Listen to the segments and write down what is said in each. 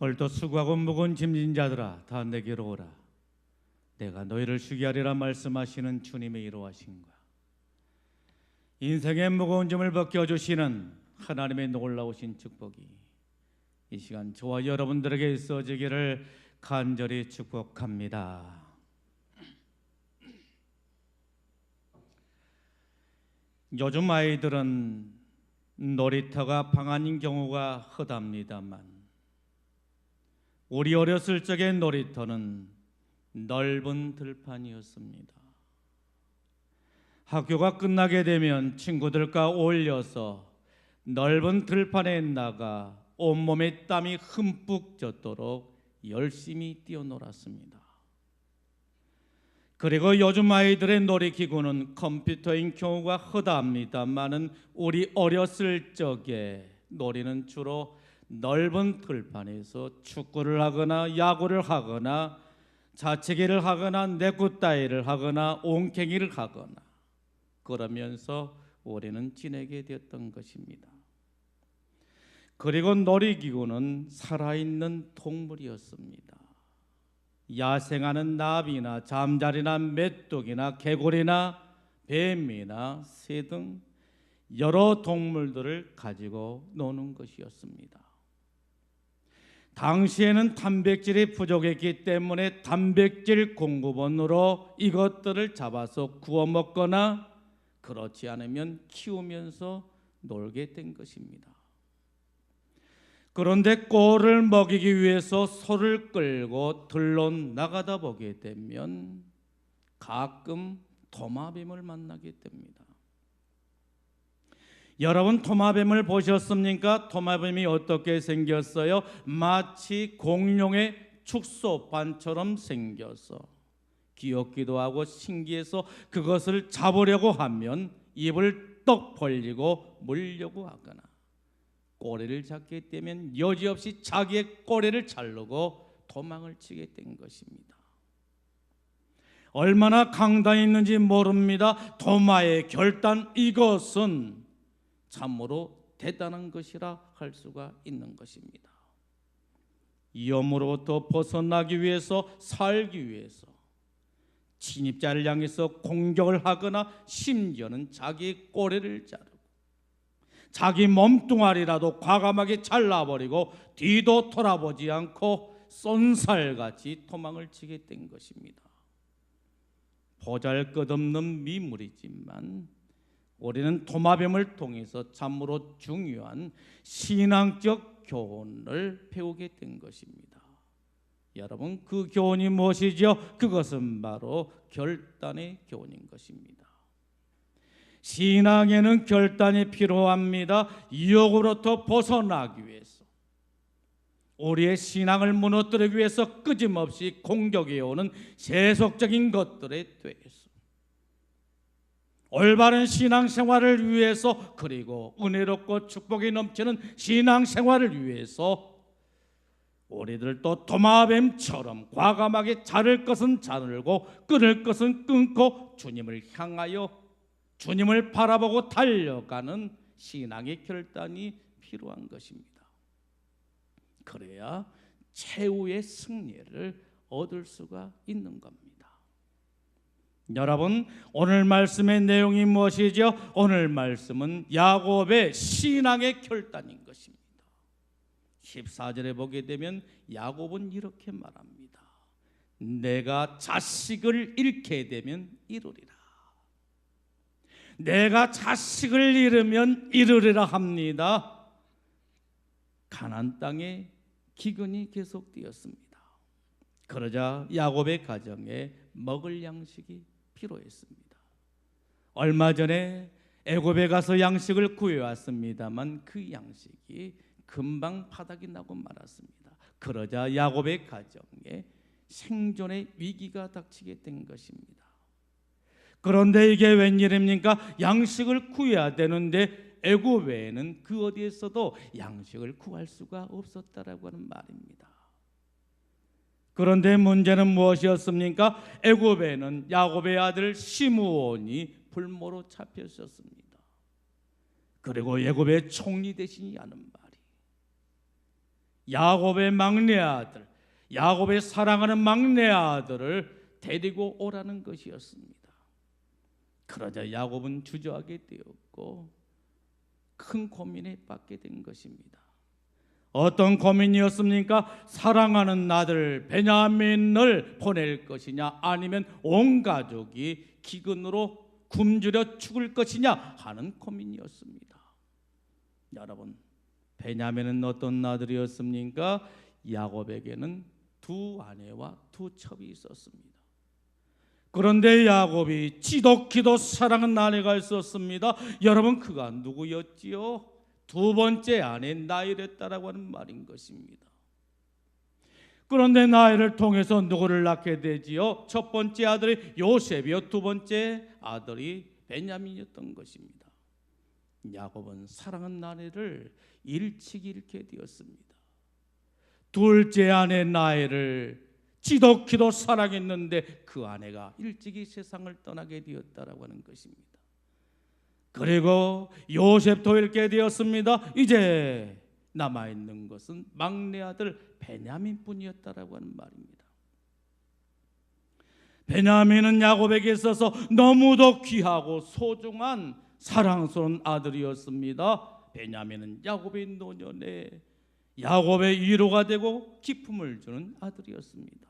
오늘도 수고하고 무거운 짐진 자들아 다 내게로 오라. 내가 너희를 쉬게 하리라 말씀하시는 주님의 이로하신가. 인생의 무거운 짐을 벗겨주시는 하나님의 놀라우신 축복이 이 시간 저와 여러분들에게 있어지기를 간절히 축복합니다. 요즘 아이들은 놀이터가 방안인 경우가 허답니다만 우리 어렸을 적의 놀이터는 넓은 들판이었습니다. 학교가 끝나게 되면 친구들과 어울려서 넓은 들판에 나가 온몸에 땀이 흠뻑 젖도록 열심히 뛰어놀았습니다. 그리고 요즘 아이들의 놀이기구는 컴퓨터인 경우가 허다합니다만은 우리 어렸을 적에 놀이는 주로 넓은 들판에서 축구를 하거나 야구를 하거나 자치기를 하거나 내구 따위를 하거나 옹캥이를 하거나 그러면서 우리는 지내게 되었던 것입니다. 그리고 놀이기구는 살아있는 동물이었습니다. 야생하는 나비나 잠자리나 메뚜기나 개구리나 뱀이나 새 등 여러 동물들을 가지고 노는 것이었습니다. 당시에는 단백질이 부족했기 때문에 단백질 공급원으로 이것들을 잡아서 구워 먹거나 그렇지 않으면 키우면서 놀게 된 것입니다. 그런데 꼴을 먹이기 위해서 소를 끌고 들러 나가다 보게 되면 가끔 도마뱀을 만나게 됩니다. 여러분 도마뱀을 보셨습니까? 도마뱀이 어떻게 생겼어요? 마치 공룡의 축소판처럼 생겨서 귀엽기도 하고 신기해서 그것을 잡으려고 하면 입을 떡 벌리고 물려고 하거나 꼬리를 잡게 되면 여지없이 자기의 꼬리를 자르고 도망을 치게 된 것입니다. 얼마나 강단있는지 모릅니다. 도마의 결단, 이것은 참으로 대단한 것이라 할 수가 있는 것입니다. 위험으로부터 벗어나기 위해서, 살기 위해서 침입자를 향해서 공격을 하거나 심지어는 자기 꼬리를 자르고 자기 몸뚱아리라도 과감하게 잘라버리고 뒤도 돌아보지 않고 쏜살같이 도망을 치게 된 것입니다. 보잘것없는 미물이지만 우리는 도마뱀을 통해서 참으로 중요한 신앙적 교훈을 배우게 된 것입니다. 여러분, 그 교훈이 무엇이죠? 그것은 바로 결단의 교훈인 것입니다. 신앙에는 결단이 필요합니다. 유혹으로부터 벗어나기 위해서, 우리의 신앙을 무너뜨리기 위해서 끊임없이 공격해 오는 세속적인 것들에 대해서 올바른 신앙생활을 위해서, 그리고 은혜롭고 축복이 넘치는 신앙생활을 위해서 우리들도 도마뱀처럼 과감하게 자를 것은 자르고 끊을 것은 끊고 주님을 향하여 주님을 바라보고 달려가는 신앙의 결단이 필요한 것입니다. 그래야 최후의 승리를 얻을 수가 있는 겁니다. 여러분, 오늘 말씀의 내용이 무엇이죠? 오늘 말씀은 야곱의 신앙의 결단인 것입니다. 14절에 보게 되면 야곱은 이렇게 말합니다. 내가 자식을 잃게 되면 이루리라. 내가 자식을 잃으면 이루리라 합니다. 가나안 땅에 기근이 계속되었습니다. 그러자 야곱의 가정에 먹을 양식이 필요했습니다. 얼마 전에 애굽에 가서 양식을 구해왔습니다만 그 양식이 금방 바닥이 나고 말았습니다. 그러자 야곱의 가정에 생존의 위기가 닥치게 된 것입니다. 그런데 이게 웬일입니까? 양식을 구해야 되는데 애굽에는 그 어디에서도 양식을 구할 수가 없었다라고 하는 말입니다. 그런데 문제는 무엇이었습니까? 애굽에는 야곱의 아들 시므온이 불모로 잡혔었습니다. 그리고 애굽의 총리 대신이 하는 말이 야곱의 막내 아들, 야곱의 사랑하는 막내 아들을 데리고 오라는 것이었습니다. 그러자 야곱은 주저하게 되었고 큰 고민에 빠지게 된 것입니다. 어떤 고민이었습니까? 사랑하는 아들 베냐민을 보낼 것이냐, 아니면 온 가족이 기근으로 굶주려 죽을 것이냐 하는 고민이었습니다. 여러분, 베냐민은 어떤 아들이었습니까? 야곱에게는 두 아내와 두 첩이 있었습니다. 그런데 야곱이 지독히도 사랑하는 아내가 있었습니다. 여러분, 그가 누구였지요? 두 번째 아내 나일했다라고 하는 말인 것입니다. 그런데 나일을 통해서 누구를 낳게 되지요? 첫 번째 아들이 요셉이요, 두 번째 아들이 베냐민이었던 것입니다. 야곱은 사랑하는 아내를 일찍 잃게 되었습니다. 둘째 아내 나일을 지독히도 사랑했는데 그 아내가 일찍이 세상을 떠나게 되었다라고 하는 것입니다. 그리고 요셉도 잃게 되었습니다. 이제 남아있는 것은 막내 아들 베냐민뿐이었다라고 하는 말입니다. 베냐민은 야곱에게 있어서 너무도 귀하고 소중한 사랑스러운 아들이었습니다. 베냐민은 야곱의 노년에 야곱의 위로가 되고 기쁨을 주는 아들이었습니다.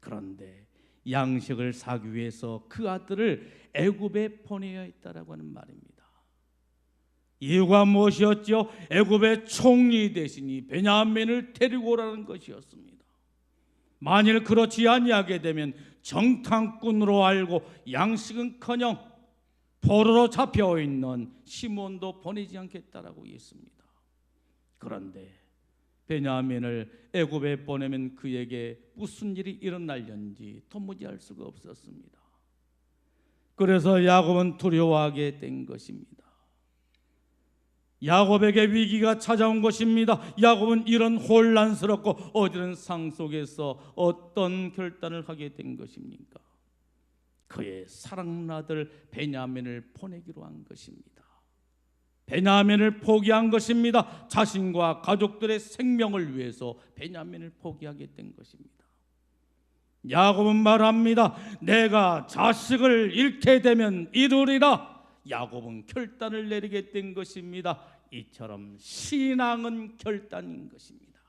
그런데 양식을 사기 위해서 그 아들을 애굽에 보내야 했다라고 하는 말입니다. 이유가 무엇이었죠? 애굽의 총리 대신이 베냐민을 데리고 오라는 것이었습니다. 만일 그렇지 아니하게 되면 정탐꾼으로 알고 양식은커녕 포로로 잡혀있는 시몬도 보내지 않겠다라고 했습니다. 그런데 베냐민을 애굽에 보내면 그에게 무슨 일이 일어날는지 도무지 알 수가 없었습니다. 그래서 야곱은 두려워하게 된 것입니다. 야곱에게 위기가 찾아온 것입니다. 야곱은 이런 혼란스럽고 어지러운 상황 속에서 어떤 결단을 하게 된 것입니까? 그의 사랑하는 아들 베냐민을 보내기로 한 것입니다. 베냐민을 포기한 것입니다. 자신과 가족들의 생명을 위해서 베냐민을 포기하게 된 것입니다. 야곱은 말합니다. 내가 자식을 잃게 되면 이루리라. 야곱은 결단을 내리게 된 것입니다. 이처럼 신앙은 결단인 것입니다.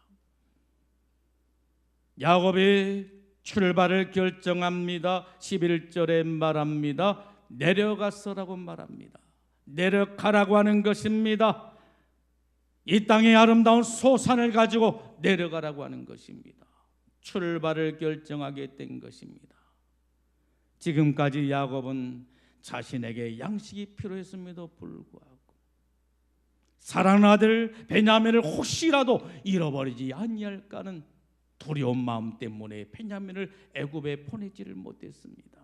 야곱이 출발을 결정합니다. 11절에 말합니다. 내려가서라고 말합니다. 내려가라고 하는 것입니다. 이 땅의 아름다운 소산을 가지고 내려가라고 하는 것입니다. 출발을 결정하게 된 것입니다. 지금까지 야곱은 자신에게 양식이 필요했음에도 불구하고 사랑하는 아들 베냐민을 혹시라도 잃어버리지 아니할까는 두려운 마음 때문에 베냐민을 애굽에 보내지를 못했습니다.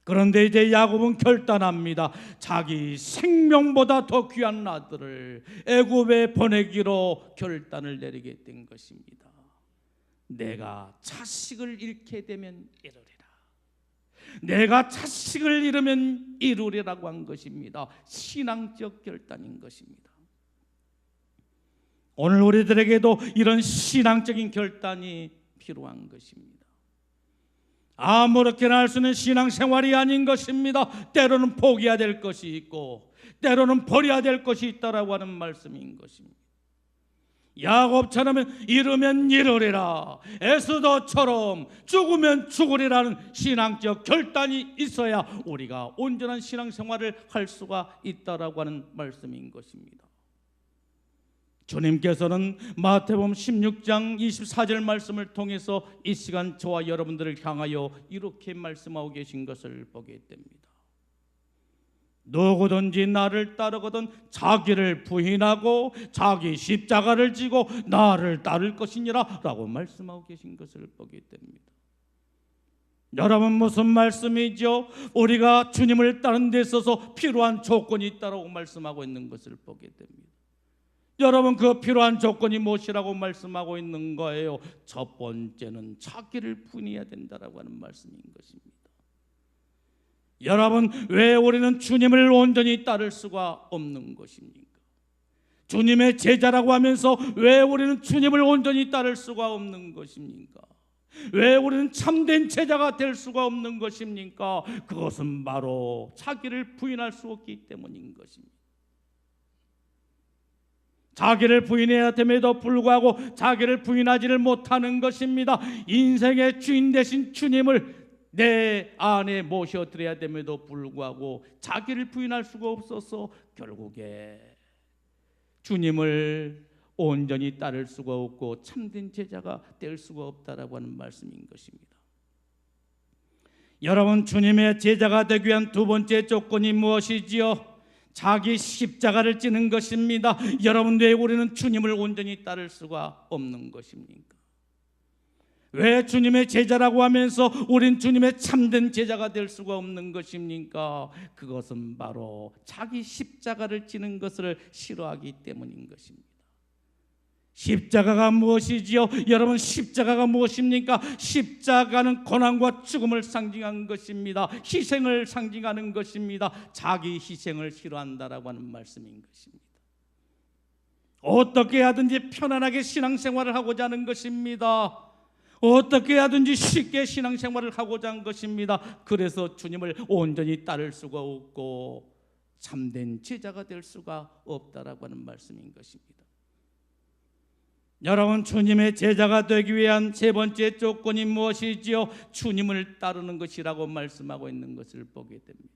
그런데 이제 야곱은 결단합니다. 자기 생명보다 더 귀한 아들을 애굽에 보내기로 결단을 내리게 된 것입니다. 내가 자식을 잃게 되면 이루리라. 내가 자식을 잃으면 이루리라고 한 것입니다. 신앙적 결단인 것입니다. 오늘 우리들에게도 이런 신앙적인 결단이 필요한 것입니다. 아무렇게나 할 수 있는 신앙생활이 아닌 것입니다. 때로는 포기해야 될 것이 있고 때로는 버려야 될 것이 있다라고 하는 말씀인 것입니다. 야곱처럼 잃으면 잃으리라, 에스더처럼 죽으면 죽으리라는 신앙적 결단이 있어야 우리가 온전한 신앙생활을 할 수가 있다라고 하는 말씀인 것입니다. 주님께서는 마태복음 16장 24절 말씀을 통해서 이 시간 저와 여러분들을 향하여 이렇게 말씀하고 계신 것을 보게 됩니다. 누구든지 나를 따르거든 자기를 부인하고 자기 십자가를 지고 나를 따를 것이니라 라고 말씀하고 계신 것을 보게 됩니다. 여러분, 무슨 말씀이죠? 우리가 주님을 따르는 데 있어서 필요한 조건이 있다고 말씀하고 있는 것을 보게 됩니다. 여러분, 그 필요한 조건이 무엇이라고 말씀하고 있는 거예요? 첫 번째는 자기를 부인해야 된다라고 하는 말씀인 것입니다. 여러분, 왜 우리는 주님을 온전히 따를 수가 없는 것입니까? 주님의 제자라고 하면서 왜 우리는 주님을 온전히 따를 수가 없는 것입니까? 왜 우리는 참된 제자가 될 수가 없는 것입니까? 그것은 바로 자기를 부인할 수 없기 때문인 것입니다. 자기를 부인해야 됨에도 불구하고 자기를 부인하지를 못하는 것입니다. 인생의 주인 되신 주님을 내 안에 모셔드려야 됨에도 불구하고 자기를 부인할 수가 없어서 결국에 주님을 온전히 따를 수가 없고 참된 제자가 될 수가 없다라고 하는 말씀인 것입니다. 여러분, 주님의 제자가 되기 위한 두 번째 조건이 무엇이지요? 자기 십자가를 지는 것입니다. 여러분, 왜 우리는 주님을 온전히 따를 수가 없는 것입니까? 왜 주님의 제자라고 하면서 우린 주님의 참된 제자가 될 수가 없는 것입니까? 그것은 바로 자기 십자가를 지는 것을 싫어하기 때문인 것입니다. 십자가가 무엇이지요? 여러분, 십자가가 무엇입니까? 십자가는 고난과 죽음을 상징한 것입니다. 희생을 상징하는 것입니다. 자기 희생을 싫어한다라고 하는 말씀인 것입니다. 어떻게 하든지 편안하게 신앙생활을 하고자 하는 것입니다. 어떻게 하든지 쉽게 신앙생활을 하고자 한 것입니다. 그래서 주님을 온전히 따를 수가 없고 참된 제자가 될 수가 없다라고 하는 말씀인 것입니다. 여러분, 주님의 제자가 되기 위한 세 번째 조건이 무엇이지요? 주님을 따르는 것이라고 말씀하고 있는 것을 보게 됩니다.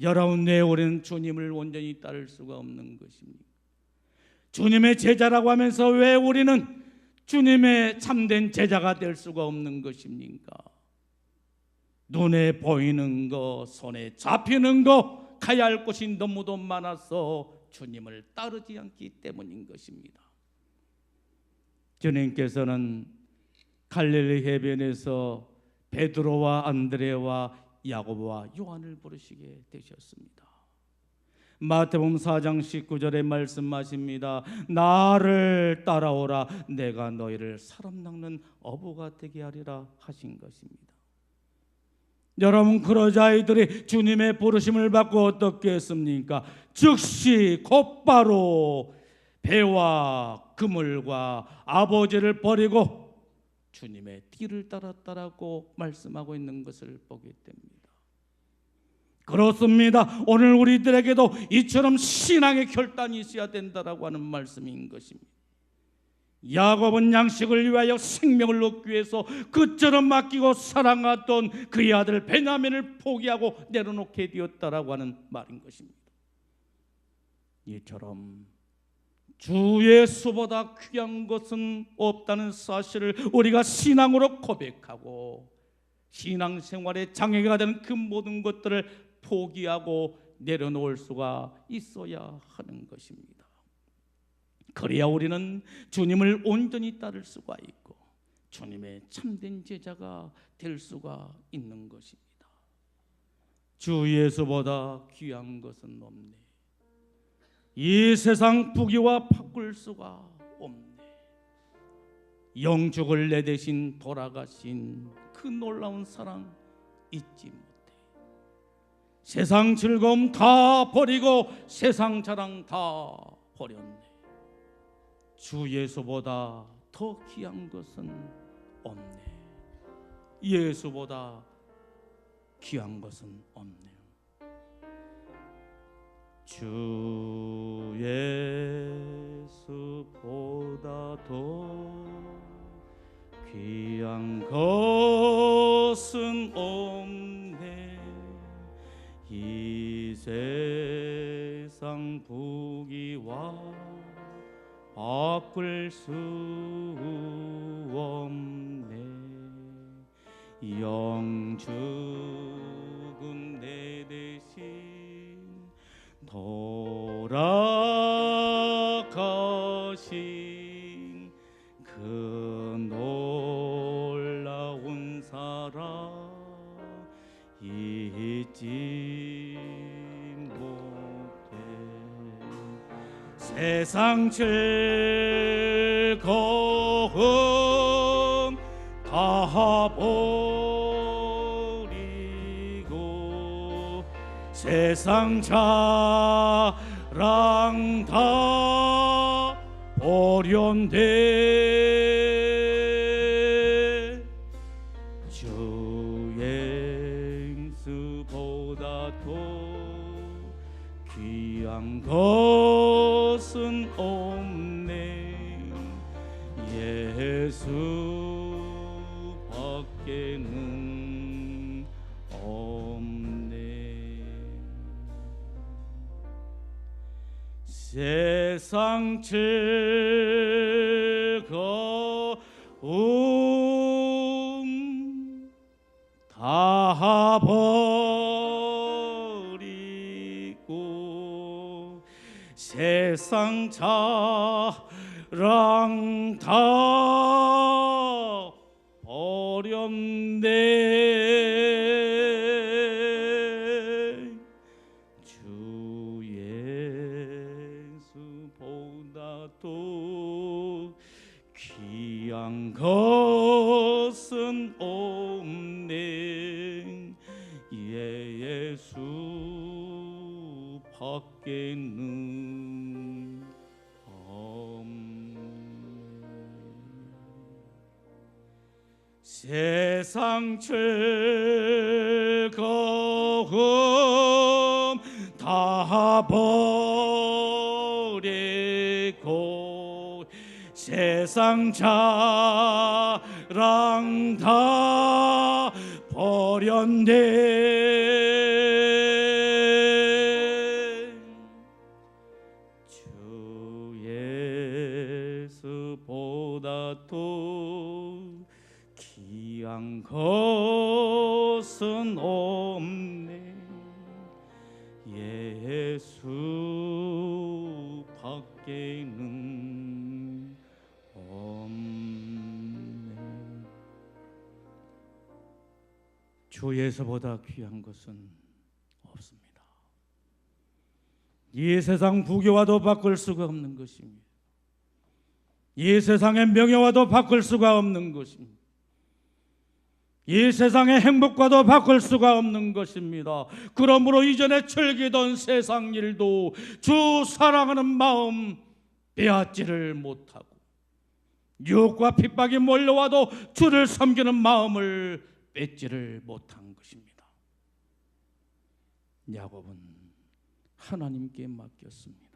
여러분, 왜 우리는 주님을 온전히 따를 수가 없는 것입니까? 주님의 제자라고 하면서 왜 우리는 주님의 참된 제자가 될 수가 없는 것입니까? 눈에 보이는 것, 손에 잡히는 것, 가야 할 곳이 너무도 많아서 주님을 따르지 않기 때문인 것입니다. 주님께서는 갈릴리 해변에서 베드로와 안드레와 야고보와 요한을 부르시게 되셨습니다. 마태복음 4장 19절에 말씀하십니다. 나를 따라오라, 내가 너희를 사람 낚는 어부가 되게 하리라 하신 것입니다. 여러분, 그러자 이들이 주님의 부르심을 받고 어떻게 했습니까? 즉시 곧바로 배와 그물과 아버지를 버리고 주님의 뒤를 따랐다라고 말씀하고 있는 것을 보게 됩니다. 그렇습니다. 오늘 우리들에게도 이처럼 신앙의 결단이 있어야 된다라고 하는 말씀인 것입니다. 야곱은 양식을 위하여 생명을 얻기 위해서 그처럼 맡기고 사랑하던 그의 아들 베냐민을 포기하고 내려놓게 되었다라고 하는 말인 것입니다. 이처럼 주 예수보다 귀한 것은 없다는 사실을 우리가 신앙으로 고백하고 신앙생활의 장애가 되는 그 모든 것들을 포기하고 내려놓을 수가 있어야 하는 것입니다. 그래야 우리는 주님을 온전히 따를 수가 있고 주님의 참된 제자가 될 수가 있는 것입니다. 주 예수보다 귀한 것은 없네. 이 세상 부귀와 바꿀 수가 없네. 영죽을 내 대신 돌아가신 그 놀라운 사랑 잊지 못해. 세상 즐거움 다 버리고 세상 자랑 다 버렸네. 주 예수보다 더 귀한 것은 없네. 예수보다 귀한 것은 없네요. 주 예수보다 더 귀한 것은 없네. 이 세상 부귀와 바꿀 수 없네. 영죽은 내 대신 돌아가신 그 놀라운 사랑 잊지 못해. 세상 즐거움 다 버리고 세상 자랑 다 보련되 주의 수보다도 귀한 것은 없네. 예수 밖에는 없네. 세상 즐거움 다 버리고 세상 자랑 다 버렸네. 주 예수보다도 귀한 것은 없네. 예수 밖에는 없네. 세상 즐거움 다 버리고 세상 자랑 다 버렸네. 주 예수보다도 귀한 것은 없네. 예수 밖에는 없네. 주 예수보다 귀한 것은 없습니다. 이 세상 부귀와도 바꿀 수가 없는 것입니다. 이 세상의 명예와도 바꿀 수가 없는 것입니다. 이 세상의 행복과도 바꿀 수가 없는 것입니다. 그러므로 이전에 즐기던 세상 일도 주 사랑하는 마음 빼앗지를 못하고 유혹과 핍박이 몰려와도 주를 섬기는 마음을 뺏지를 못한 것입니다. 야곱은 하나님께 맡겼습니다.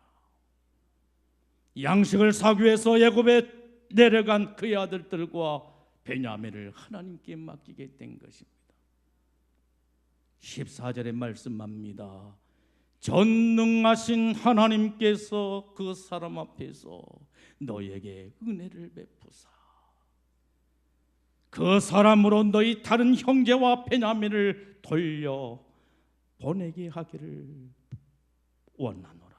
양식을 사기 위해서 애굽에 내려간 그의 아들들과 베냐민을 하나님께 맡기게 된 것입니다. 14절의 말씀합니다. 전능하신 하나님께서 그 사람 앞에서 너에게 은혜를 베푸사 그 사람으로 너희 다른 형제와 베냐민을 돌려 보내게 하기를 원하노라.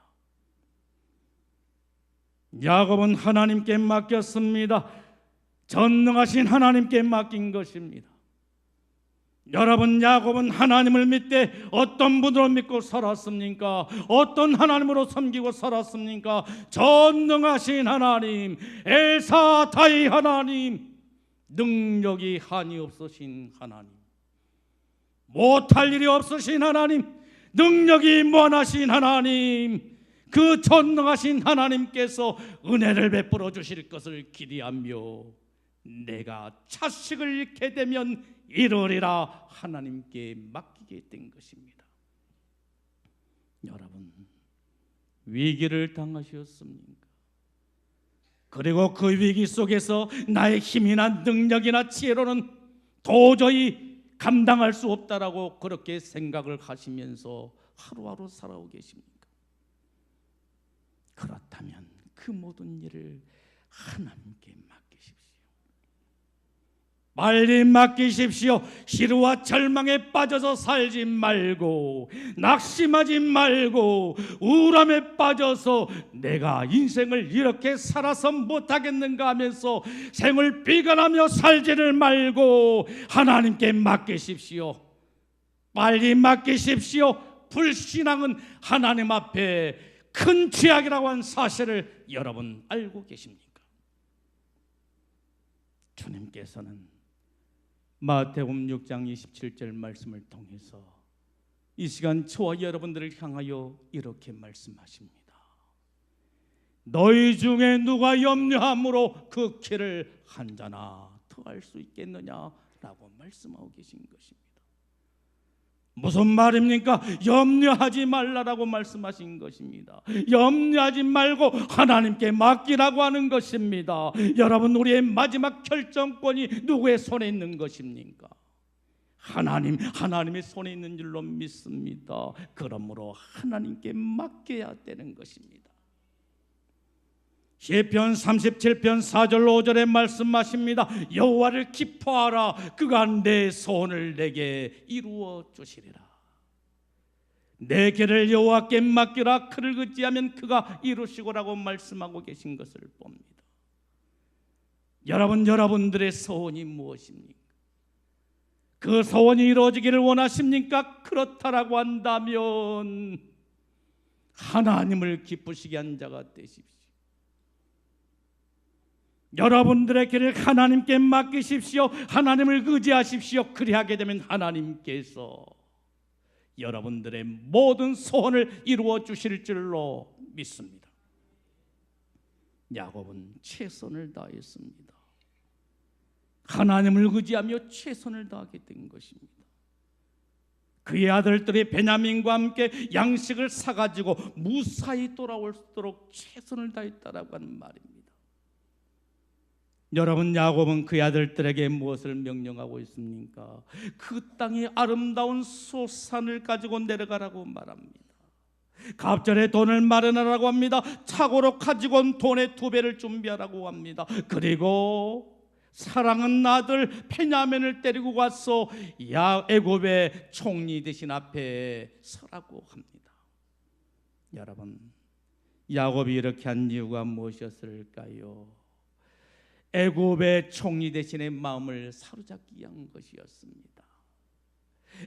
야곱은 하나님께 맡겼습니다. 전능하신 하나님께 맡긴 것입니다. 여러분, 야곱은 하나님을 믿되 어떤 분으로 믿고 살았습니까? 어떤 하나님으로 섬기고 살았습니까? 전능하신 하나님, 엘사다이 하나님, 능력이 한이 없으신 하나님, 못할 일이 없으신 하나님, 능력이 무한하신 하나님, 그 전능하신 하나님께서 은혜를 베풀어 주실 것을 기대하며 내가 자식을 잃게 되면 이러리라 하나님께 맡기게 된 것입니다. 여러분, 위기를 당하셨습니까? 그리고 그 위기 속에서 나의 힘이나 능력이나 지혜로는 도저히 감당할 수 없다라고 그렇게 생각을 하시면서 하루하루 살아오고 계십니까? 그렇다면 그 모든 일을 하나님께 맡기십시오. 빨리 맡기십시오. 시루와 절망에 빠져서 살지 말고, 낙심하지 말고, 우울함에 빠져서 내가 인생을 이렇게 살아서 못하겠는가 하면서 생을 비관하며 살지를 말고 하나님께 맡기십시오. 빨리 맡기십시오. 불신앙은 하나님 앞에 큰 죄악이라고 한 사실을 여러분 알고 계십니까? 주님께서는 마태복음 6장 27절 말씀을 통해서 이 시간 저와 여러분들을 향하여 이렇게 말씀하십니다. 너희 중에 누가 염려함으로 그 키를 한 자나 더할 수 있겠느냐라고 말씀하고 계신 것입니다. 무슨 말입니까? 염려하지 말라라고 말씀하신 것입니다. 염려하지 말고 하나님께 맡기라고 하는 것입니다. 여러분, 우리의 마지막 결정권이 누구의 손에 있는 것입니까? 하나님의 손에 있는 줄로 믿습니다. 그러므로 하나님께 맡겨야 되는 것입니다. 시편 37편 4절 5절에 말씀하십니다. 여호와를 기뻐하라. 그가 내 소원을 내게 이루어 주시리라. 내 길을 여호와께 맡기라. 그를 의지하면 그가 이루시고라고 말씀하고 계신 것을 봅니다. 여러분들의 소원이 무엇입니까? 그 소원이 이루어지기를 원하십니까? 그렇다라고 한다면 하나님을 기쁘시게 한 자가 되십시오. 여러분들의 길을 하나님께 맡기십시오. 하나님을 의지하십시오. 그리하게 되면 하나님께서 여러분들의 모든 소원을 이루어 주실 줄로 믿습니다. 야곱은 최선을 다했습니다. 하나님을 의지하며 최선을 다하게 된 것입니다. 그의 아들들이 베냐민과 함께 양식을 사가지고 무사히 돌아올 수 있도록 최선을 다했다라고 하는 말입니다. 여러분, 야곱은 그의 아들들에게 무엇을 명령하고 있습니까? 그 땅의 아름다운 소산을 가지고 내려가라고 말합니다. 갑절에 돈을 마련하라고 합니다. 착오로 가지고 온 돈의 2배를 준비하라고 합니다. 그리고 사랑하는 아들 베냐민을 데리고 가서 애굽의 총리 대신 앞에 서라고 합니다. 여러분, 야곱이 이렇게 한 이유가 무엇이었을까요? 애굽의 총리 대신의 마음을 사로잡기 위한 것이었습니다.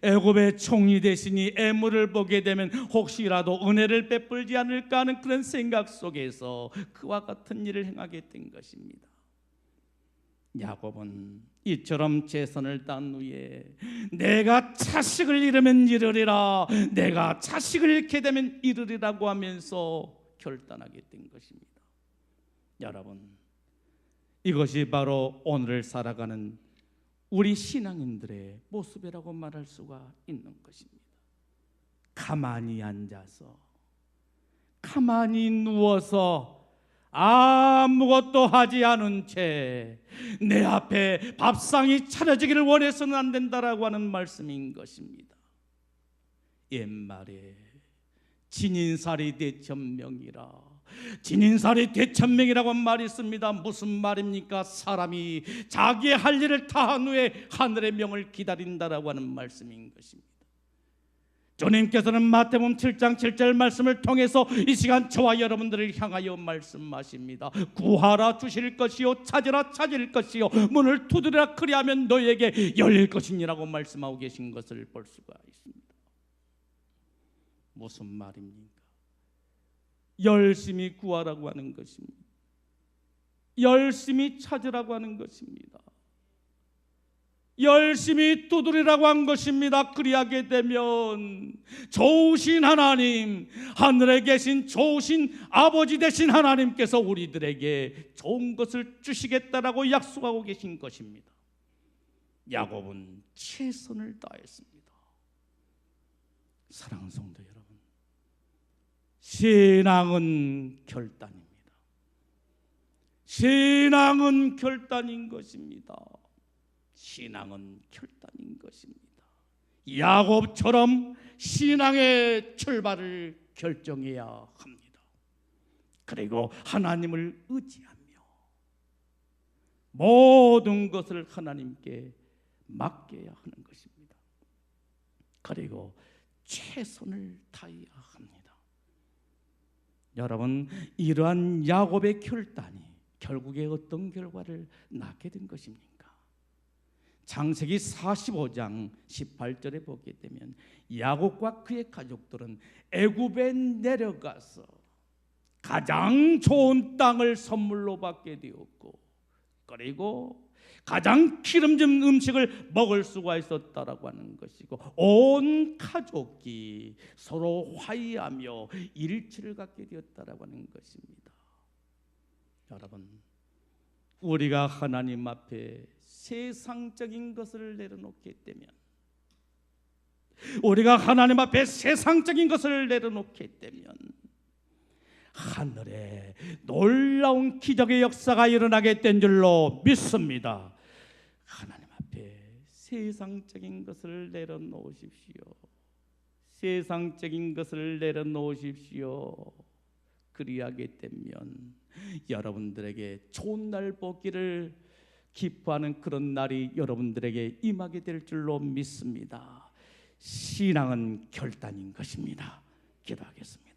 애굽의 총리 대신이 애물을 보게 되면 혹시라도 은혜를 베풀지 않을까 하는 그런 생각 속에서 그와 같은 일을 행하게 된 것입니다. 야곱은 이처럼 최선을 다한 후에 내가 자식을 잃으면 이르리라, 내가 자식을 잃게 되면 이르리라고 하면서 결단하게 된 것입니다. 여러분, 이것이 바로 오늘을 살아가는 우리 신앙인들의 모습이라고 말할 수가 있는 것입니다. 가만히 앉아서, 가만히 누워서 아무것도 하지 않은 채 내 앞에 밥상이 차려지기를 원해서는 안 된다라고 하는 말씀인 것입니다. 옛말에 진인살이 대천명이라, 진인살이 대천명이라고 한 말이 있습니다. 무슨 말입니까? 사람이 자기의 할 일을 다한 후에 하늘의 명을 기다린다라고 하는 말씀인 것입니다. 주님께서는 마태복음 7장 7절 말씀을 통해서 이 시간 저와 여러분들을 향하여 말씀하십니다. 구하라 주실 것이요, 찾으라 찾을 것이요, 문을 두드리라 그리하면 너에게 열릴 것이니라고 말씀하고 계신 것을 볼 수가 있습니다. 무슨 말입니까? 열심히 구하라고 하는 것입니다. 열심히 찾으라고 하는 것입니다. 열심히 두드리라고 한 것입니다. 그리하게 되면 좋으신 하나님, 하늘에 계신 좋으신 아버지 되신 하나님께서 우리들에게 좋은 것을 주시겠다라고 약속하고 계신 것입니다. 야곱은 최선을 다했습니다. 사랑하는 성도 여러분, 신앙은 결단입니다. 신앙은 결단인 것입니다. 신앙은 결단인 것입니다. 야곱처럼 신앙의 출발을 결정해야 합니다. 그리고 하나님을 의지하며 모든 것을 하나님께 맡겨야 하는 것입니다. 그리고 최선을 다해야 합니다. 여러분, 이러한 야곱의 결단이 결국에 어떤 결과를 낳게 된 것입니까? 창세기 45장 18절에 보게 되면 야곱과 그의 가족들은 애굽에 내려가서 가장 좋은 땅을 선물로 받게 되었고, 그리고 가장 기름진 음식을 먹을 수가 있었다라고 하는 것이고, 온 가족이 서로 화해하며 일치를 갖게 되었다라고 하는 것입니다. 여러분, 우리가 하나님 앞에 세상적인 것을 내려놓게 되면, 우리가 하나님 앞에 세상적인 것을 내려놓게 되면 하늘에 놀라운 기적의 역사가 일어나게 된 줄로 믿습니다. 하나님 앞에 세상적인 것을 내려놓으십시오. 세상적인 것을 내려놓으십시오. 그리하게 되면 여러분들에게 좋은 날 보기를 기뻐하는 그런 날이 여러분들에게 임하게 될 줄로 믿습니다. 신앙은 결단인 것입니다. 기도하겠습니다.